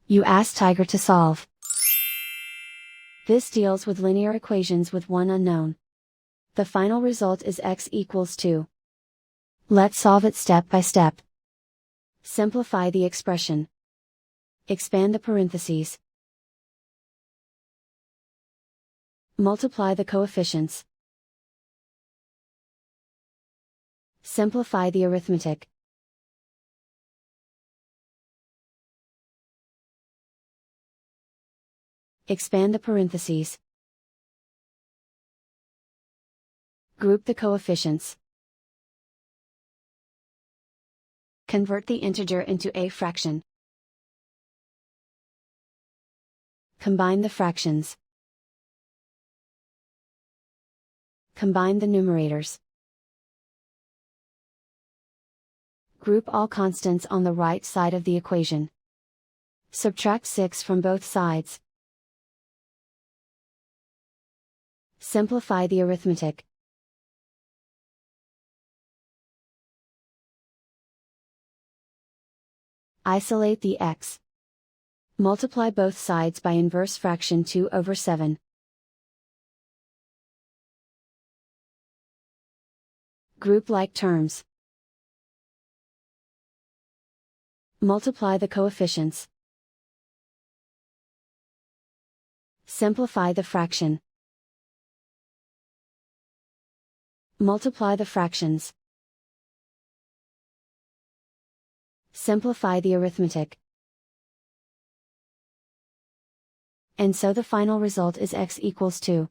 You ask Tiger to solve. This deals with linear equations with one unknown. The final result is x equals 2. Let's solve it step by step. Simplify the expression. Expand the parentheses. Multiply the coefficients. Simplify the arithmetic. Expand the parentheses. Group the coefficients. Convert the integer into a fraction. Combine the fractions. Combine the numerators. Group all constants on the right side of the equation. Subtract 6 from both sides. Simplify the arithmetic. Isolate the x. Multiply both sides by inverse fraction 2/7. Group like terms. Multiply the coefficients. Simplify the fraction. Multiply the fractions. Simplify the arithmetic. And so the final result is x equals 2.